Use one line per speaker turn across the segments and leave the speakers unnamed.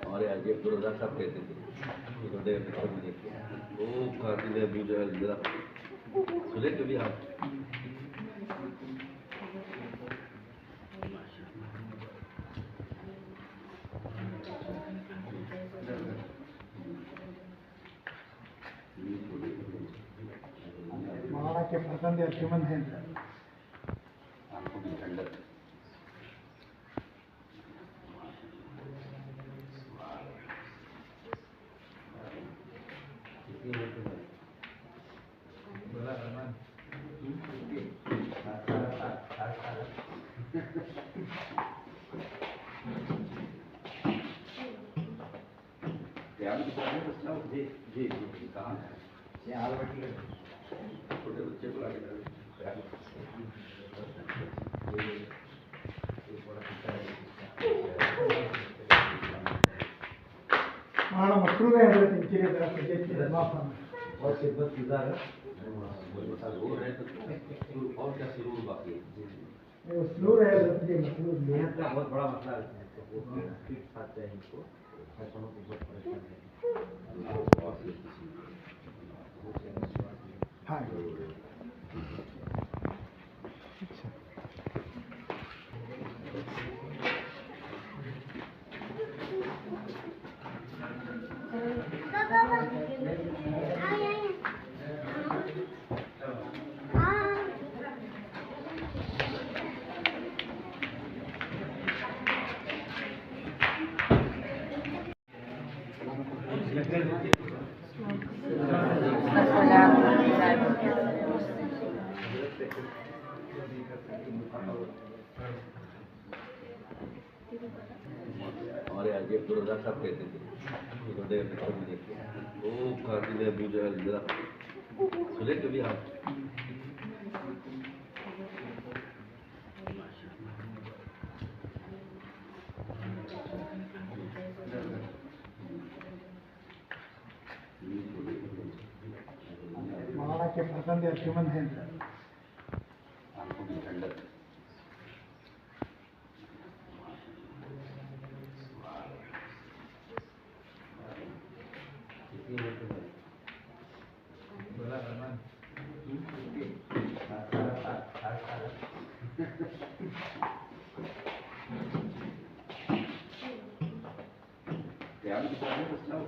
हमारे आगे अब्दुल साहब कहते थे वो काफी ने अभी जो है जरा सुने कभी आप
महाराज के पसंद अर्जुमन है
आंखों की ठंडक जी जी जी कहाँ ये आलमटी छोटे बच्चे को लाके
माना मशरूम है हजरत इनकी तरफ से देखिए माफ
और खिदमत गुजार है और क्या सुरूर बाकी है
वो स्लूर है हजरत ये मशरूम
मेहनत का बहुत बड़ा मसला है खाते हैं इनको फैसलों को बहुत परेशान है
हाँ
हमारे आगे अब्दुल साहब कहते थे वो काफी ने अभी जो है जरा सुने कभी आप
महाराज के पसंद अर्जुमन है
आंखों की ठंडक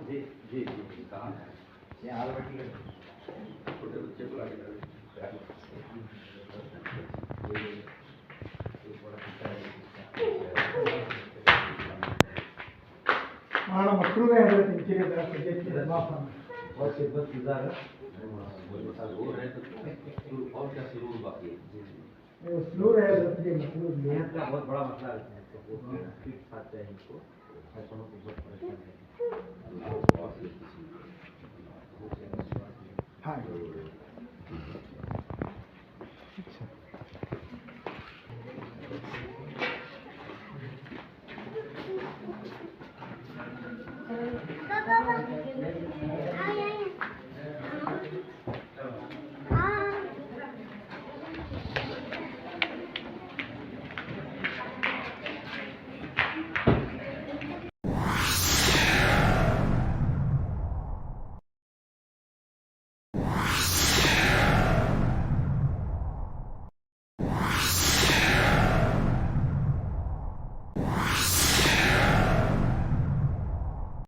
जी जी जी कहाँ ये आलमटी छोटे बच्चे को लाके
माना मशरूम है हजरत इनकी तरफ से देखिए माफ
और खिदमत गुजार है और क्या सुरूर बाकी है
वो स्लूर है हजरत ये मशरूम
मेहनत का बहुत बड़ा मसला है खाते हैं इनको फैसलों को बहुत परेशान है
हाँ अच्छा